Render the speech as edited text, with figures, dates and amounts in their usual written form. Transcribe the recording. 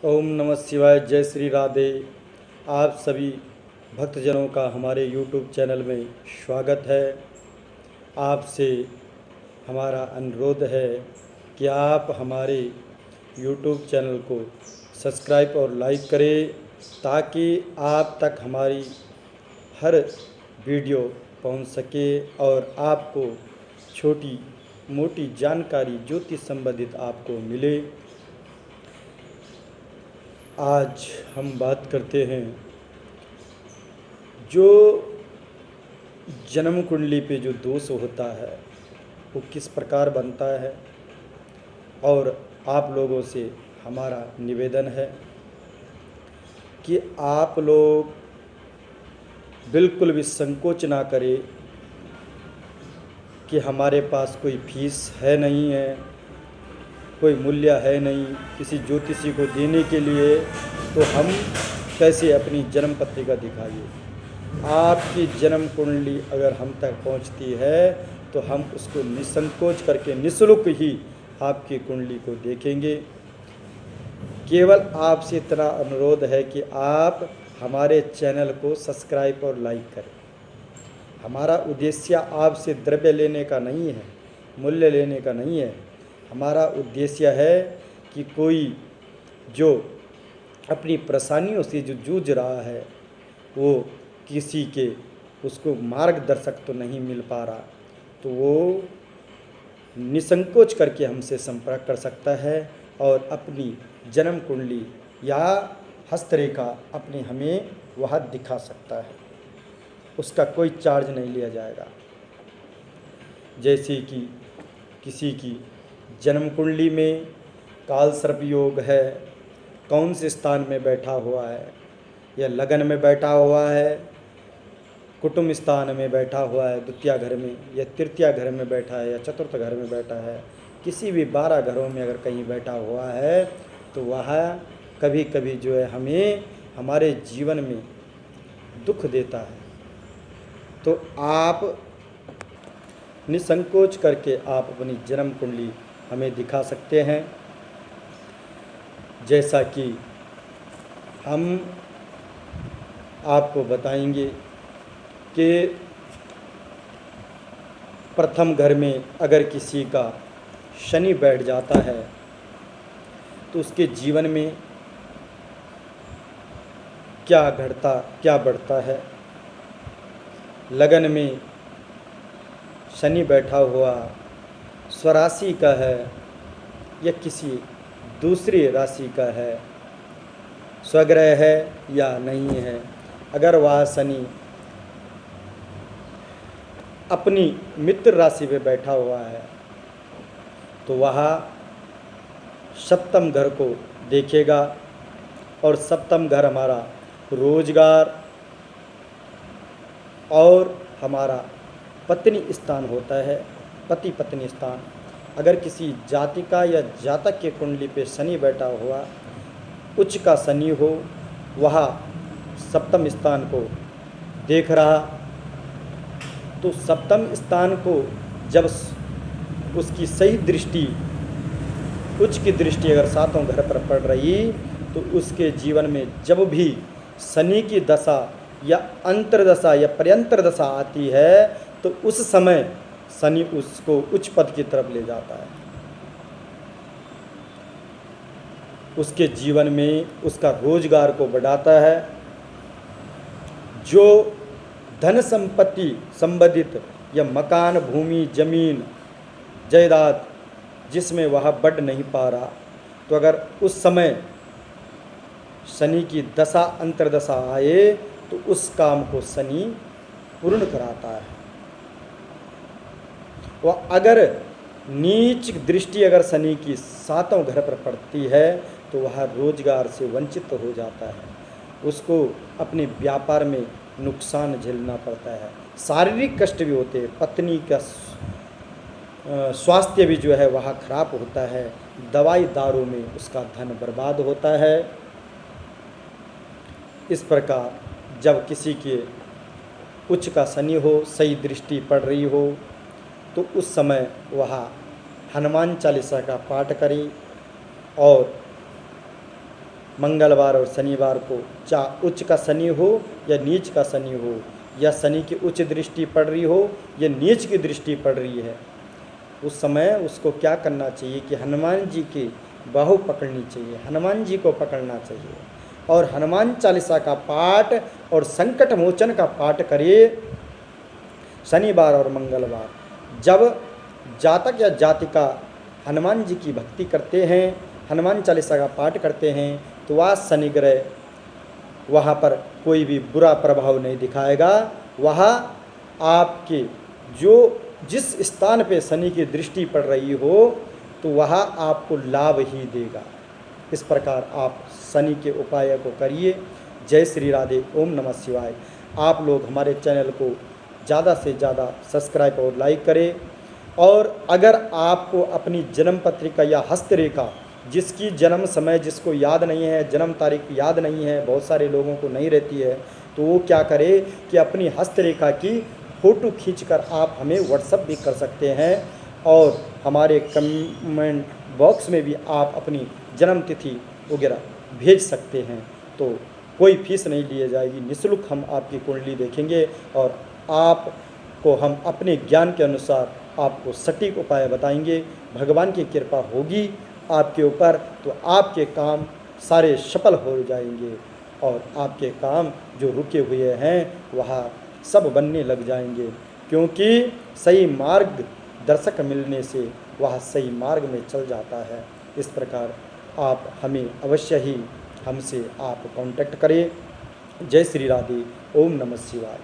ओम नमः शिवाय। जय श्री राधे। आप सभी भक्तजनों का हमारे YouTube चैनल में स्वागत है। आपसे हमारा अनुरोध है कि आप हमारे YouTube चैनल को सब्सक्राइब और लाइक करें ताकि आप तक हमारी हर वीडियो पहुंच सके और आपको छोटी मोटी जानकारी ज्योतिष संबंधित आपको मिले। आज हम बात करते हैं जो जन्म कुंडली पे जो दोष होता है वो किस प्रकार बनता है। और आप लोगों से हमारा निवेदन है कि आप लोग बिल्कुल भी संकोच ना करें कि हमारे पास कोई फीस है नहीं है, कोई मूल्य है नहीं किसी ज्योतिषी को देने के लिए, तो हम कैसे अपनी जन्म पत्रिका दिखाइए। आपकी जन्म कुंडली अगर हम तक पहुंचती है तो हम उसको निसंकोच करके निःशुल्क ही आपकी कुंडली को देखेंगे। केवल आपसे इतना अनुरोध है कि आप हमारे चैनल को सब्सक्राइब और लाइक करें। हमारा उद्देश्य आपसे द्रव्य लेने का नहीं है, मूल्य लेने का नहीं है। हमारा उद्देश्य है कि कोई जो अपनी परेशानियों से जो जूझ रहा है वो किसी के उसको मार्गदर्शक तो नहीं मिल पा रहा, तो वो निसंकोच करके हमसे संपर्क कर सकता है और अपनी जन्म कुंडली या हस्तरेखा अपनी हमें वह दिखा सकता है। उसका कोई चार्ज नहीं लिया जाएगा। जैसे कि किसी की जन्म कुंडली में काल सर्प योग है, कौन से स्थान में बैठा हुआ है, या लगन में बैठा हुआ है, कुटुंब स्थान में बैठा हुआ है, द्वितीय घर में या तृतीय घर में बैठा है या चतुर्थ घर में बैठा है, किसी भी 12 घरों में अगर कहीं बैठा हुआ है तो वह कभी कभी जो है हमें हमारे जीवन में दुख देता है। तो आप निसंकोच करके आप अपनी जन्म कुंडली हमें दिखा सकते हैं। जैसा कि हम आपको बताएंगे कि प्रथम घर में अगर किसी का शनि बैठ जाता है तो उसके जीवन में क्या घटता क्या बढ़ता है। लगन में शनि बैठा हुआ स्वराशि का है या किसी दूसरी राशि का है, स्वग्रह है या नहीं है, अगर वह शनि अपनी मित्र राशि पे बैठा हुआ है तो वह सप्तम घर को देखेगा। और सप्तम घर हमारा रोजगार और हमारा पत्नी स्थान होता है, पति पत्नी स्थान। अगर किसी जातिका या जातक के कुंडली पे शनि बैठा हुआ, उच्च का शनि हो, वह सप्तम स्थान को देख रहा, तो सप्तम स्थान को जब उसकी सही दृष्टि, उच्च की दृष्टि अगर सातों घर पर पड़ रही तो उसके जीवन में जब भी शनि की दशा या अंतर्दशा या पर्यंतर दशा आती है तो उस समय शनि उसको उच्च पद की तरफ ले जाता है। उसके जीवन में उसका रोजगार को बढ़ाता है। जो धन संपत्ति संबंधित या मकान, भूमि, जमीन, जायदाद जिसमें वह बढ़ नहीं पा रहा, तो अगर उस समय शनि की दशा अंतर्दशा आए तो उस काम को शनि पूर्ण कराता है। वह अगर नीच दृष्टि अगर शनि की सातों घर पर पड़ती है तो वह रोजगार से वंचित हो जाता है, उसको अपने व्यापार में नुकसान झेलना पड़ता है, शारीरिक कष्ट भी होते हैं, पत्नी का स्वास्थ्य भी जो है वह खराब होता है, दवाई दारू में उसका धन बर्बाद होता है। इस प्रकार जब किसी के उच्च का शनि हो, सही दृष्टि पड़ रही हो, तो उस समय वह हनुमान चालीसा का पाठ करें और मंगलवार और शनिवार को, चाहे उच्च का शनि हो या नीच का शनि हो, या शनि की उच्च दृष्टि पड़ रही हो या नीच की दृष्टि पड़ रही है, उस समय उसको क्या करना चाहिए कि हनुमान जी की बाहु पकड़नी चाहिए, हनुमान जी को पकड़ना चाहिए और हनुमान चालीसा का पाठ और संकट मोचन का पाठ करिए शनिवार और मंगलवार। जब जातक या जातिका हनुमान जी की भक्ति करते हैं, हनुमान चालीसा का पाठ करते हैं, तो वह शनि ग्रह वहाँ पर कोई भी बुरा प्रभाव नहीं दिखाएगा। वह आपके जिस स्थान पे शनि की दृष्टि पड़ रही हो तो वह आपको लाभ ही देगा। इस प्रकार आप शनि के उपाय को करिए। जय श्री राधे, ओम नमः शिवाय। आप लोग हमारे चैनल को ज़्यादा से ज़्यादा सब्सक्राइब और लाइक करें। और अगर आपको अपनी जन्म पत्रिका या हस्तरेखा, जिसकी जन्म समय जिसको याद नहीं है, जन्म तारीख याद नहीं है, बहुत सारे लोगों को नहीं रहती है, तो वो क्या करे कि अपनी हस्तरेखा की फ़ोटो खींचकर आप हमें व्हाट्सअप भी कर सकते हैं और हमारे कमेंट बॉक्स में भी आप अपनी जन्म तिथि वगैरह भेज सकते हैं। तो कोई फीस नहीं ली जाएगी, निःशुल्क हम आपकी कुंडली देखेंगे और आपको हम अपने ज्ञान के अनुसार आपको सटीक उपाय बताएंगे। भगवान की कृपा होगी आपके ऊपर तो आपके काम सारे सफल हो जाएंगे और आपके काम जो रुके हुए हैं वह सब बनने लग जाएंगे, क्योंकि सही मार्ग दर्शक मिलने से वह सही मार्ग में चल जाता है। इस प्रकार आप हमें अवश्य ही हमसे आप कांटेक्ट करें। जय श्री राधे, ओम नमः शिवाय।